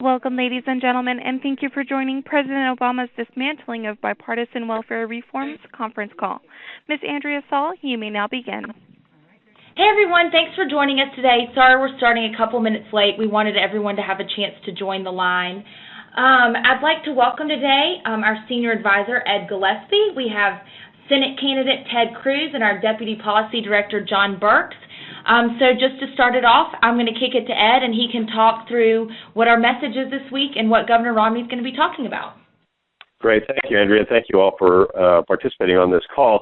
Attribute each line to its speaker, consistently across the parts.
Speaker 1: Welcome, ladies and gentlemen, and thank you for joining President Obama's Dismantling of Bipartisan Welfare Reforms conference call. Ms. Andrea Saul, you may now begin.
Speaker 2: Hey, everyone. Thanks for joining us today. Sorry we're starting a couple minutes late. We wanted everyone to have a chance to join the line. I'd like to welcome today our Senior Advisor, Ed Gillespie. We have Senate candidate Ted Cruz and our Deputy Policy Director, John Burks. So just to start it off, I'm going to kick it to Ed, and he can talk through what our message is this week and what Governor Romney is going to be talking about.
Speaker 3: Great. Thank you, Andrea. Thank you all for participating on this call.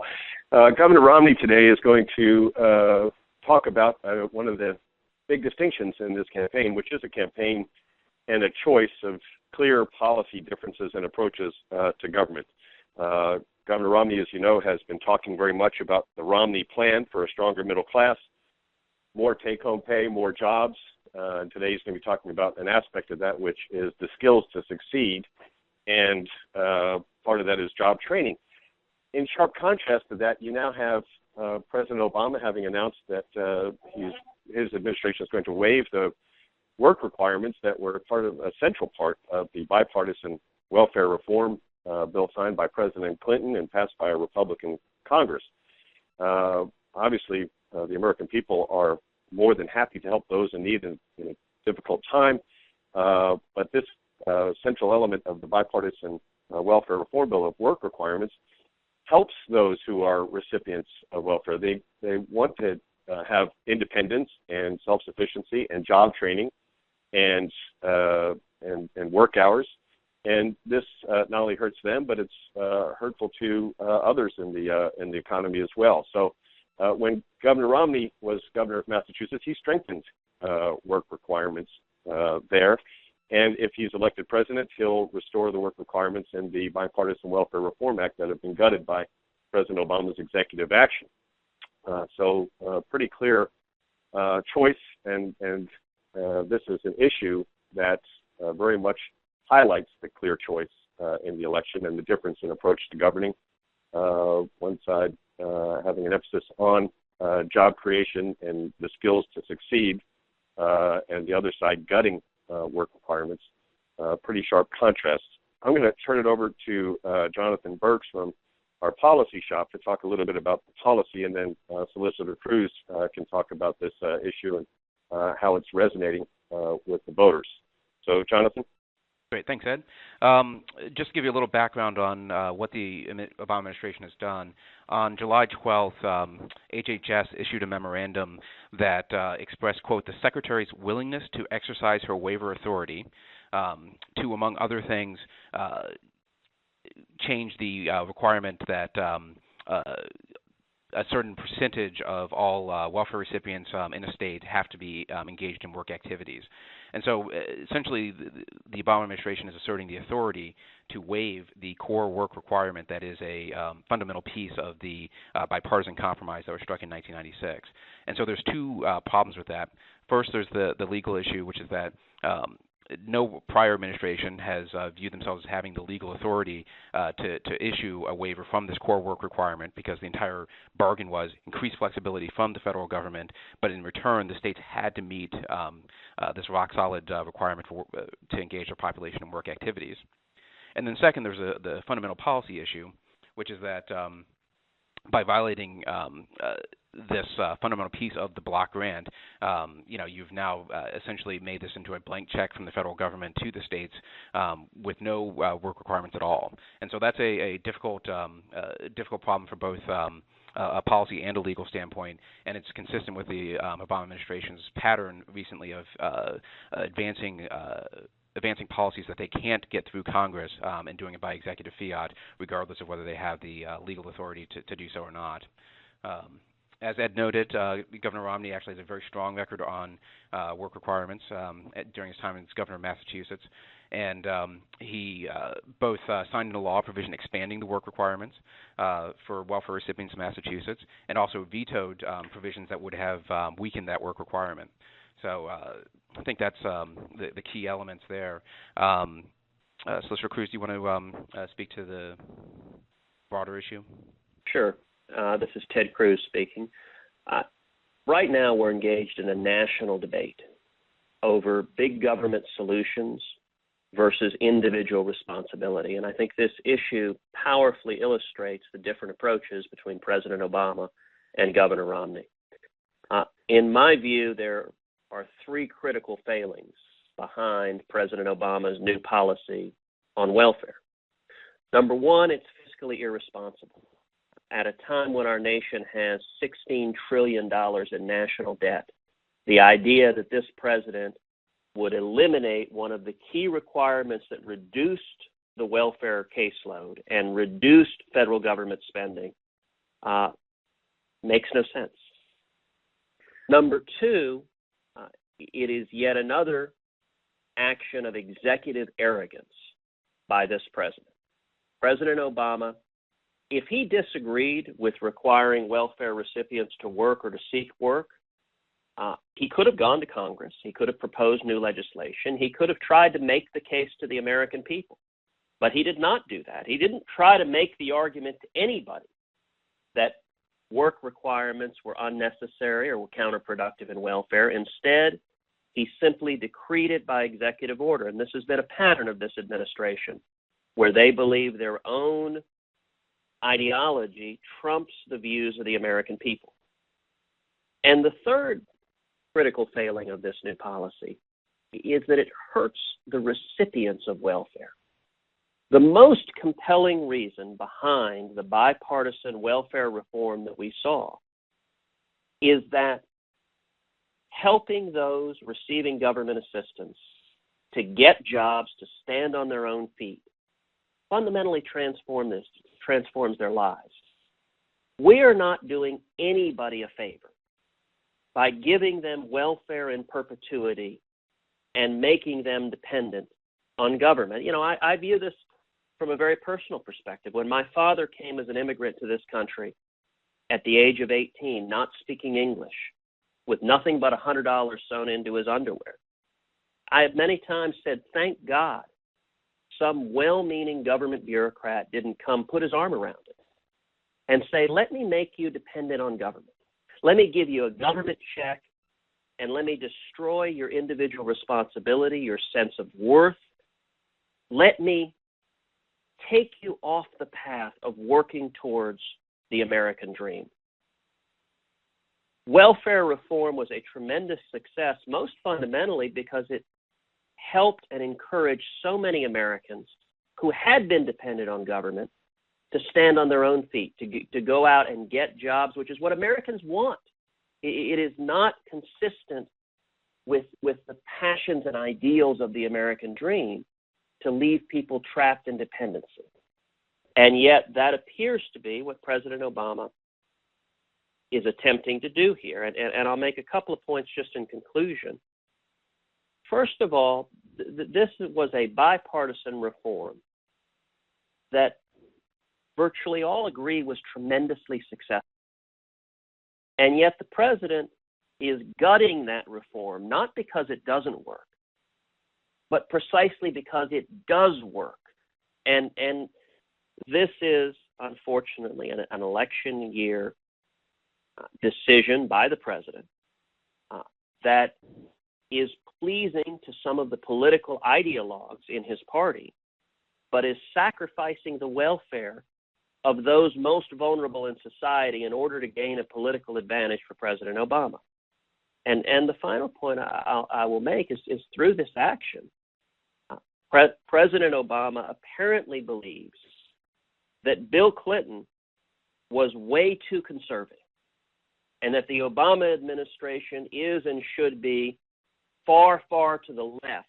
Speaker 3: Governor Romney today is going to talk about one of the big distinctions in this campaign, which is a campaign and a choice of clear policy differences and approaches to government. Governor Romney, as you know, has been talking very much about the Romney plan for a stronger middle class, more take-home pay, more jobs. And today he's going to be talking about an aspect of that, which is the skills to succeed, and part of that is job training. In sharp contrast to that, you now have President Obama having announced that his administration is going to waive the work requirements that were a central part of the bipartisan welfare reform bill signed by President Clinton and passed by a Republican Congress. Obviously, the American people are more than happy to help those in need in a difficult time, but this central element of the bipartisan welfare reform bill of work requirements helps those who are recipients of welfare. They want to have independence and self-sufficiency and job training and work hours. And this not only hurts them, but it's hurtful to others in the economy as well. So when Governor Romney was governor of Massachusetts, he strengthened work requirements there. And if he's elected president, he'll restore the work requirements in the Bipartisan Welfare Reform Act that have been gutted by President Obama's executive action. So pretty clear choice, and this is an issue that very much highlights the clear choice in the election and the difference in approach to governing. One side having an emphasis on job creation and the skills to succeed, and the other side gutting work requirements. Pretty sharp contrast. I'm going to turn it over to Jonathan Burks from our policy shop to talk a little bit about the policy, and then Solicitor Cruz can talk about this issue and how it's resonating with the voters. So, Jonathan?
Speaker 4: Great. Thanks, Ed. Just to give you a little background on what the Obama administration has done. On July 12th, HHS issued a memorandum that expressed, quote, the Secretary's willingness to exercise her waiver authority to, among other things, change the requirement that a certain percentage of all welfare recipients in a state have to be engaged in work activities. And so essentially the Obama administration is asserting the authority to waive the core work requirement that is a fundamental piece of the bipartisan compromise that was struck in 1996. And so there's two problems with that. First, there's the legal issue, which is that no prior administration has viewed themselves as having the legal authority to issue a waiver from this core work requirement, because the entire bargain was increased flexibility from the federal government, but in return the states had to meet this rock-solid requirement to engage their population in work activities. And then second, there's the fundamental policy issue, which is that by violating this fundamental piece of the block grant, you've now essentially made this into a blank check from the federal government to the states with no work requirements at all. And so that's a difficult problem for both a policy and a legal standpoint, and it's consistent with the Obama administration's pattern recently of advancing policies that they can't get through Congress and doing it by executive fiat, regardless of whether they have the legal authority to do so or not. As Ed noted, Governor Romney actually has a very strong record on work requirements during his time as governor of Massachusetts, and he both signed into law a provision expanding the work requirements for welfare recipients in Massachusetts, and also vetoed provisions that would have weakened that work requirement. So I think that's the key elements there. Solicitor Cruz, do you want to speak to the broader issue?
Speaker 5: Sure. This is Ted Cruz speaking. Right now we're engaged in a national debate over big government solutions versus individual responsibility. And I think this issue powerfully illustrates the different approaches between President Obama and Governor Romney. In my view, there are three critical failings behind President Obama's new policy on welfare. Number one, it's fiscally irresponsible. At a time when our nation has $16 trillion in national debt, the idea that this president would eliminate one of the key requirements that reduced the welfare caseload and reduced federal government spending makes no sense. Number two, it is yet another action of executive arrogance by this president. President Obama, if he disagreed with requiring welfare recipients to work or to seek work, he could have gone to Congress. He could have proposed new legislation. He could have tried to make the case to the American people. But he did not do that. He didn't try to make the argument to anybody that work requirements were unnecessary or were counterproductive in welfare. Instead, he simply decreed it by executive order. And this has been a pattern of this administration, where they believe their own ideology trumps the views of the American people. And the third critical failing of this new policy is that it hurts the recipients of welfare. The most compelling reason behind the bipartisan welfare reform that we saw is that helping those receiving government assistance to get jobs, to stand on their own feet, fundamentally transforms their lives. We are not doing anybody a favor by giving them welfare in perpetuity and making them dependent on government. You know, I view this from a very personal perspective. When my father came as an immigrant to this country at the age of 18, not speaking English, with nothing but $100 sewn into his underwear, I have many times said, thank God some well-meaning government bureaucrat didn't come put his arm around it and say, let me make you dependent on government. Let me give you a government check, and let me destroy your individual responsibility, your sense of worth. Let me take you off the path of working towards the American dream. Welfare reform was a tremendous success, most fundamentally because it helped and encouraged so many Americans who had been dependent on government to stand on their own feet, to go out and get jobs, which is what Americans want. It is not consistent with the passions and ideals of the American dream to leave people trapped in dependency. And yet that appears to be what President Obama is attempting to do here. And I'll make a couple of points just in conclusion. First of all, this was a bipartisan reform that virtually all agree was tremendously successful. And yet the president is gutting that reform, not because it doesn't work, but precisely because it does work. And this is, unfortunately, an election year decision by the president that is pleasing to some of the political ideologues in his party, but is sacrificing the welfare of those most vulnerable in society in order to gain a political advantage for President Obama. And the final point I will make is through this action, President Obama apparently believes that Bill Clinton was way too conservative and that the Obama administration is and should be far, far to the left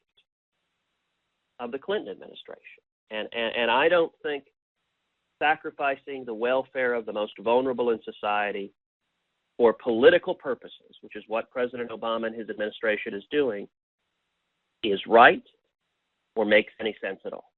Speaker 5: of the Clinton administration. And I don't think sacrificing the welfare of the most vulnerable in society for political purposes, which is what President Obama and his administration is doing, is right or makes any sense at all.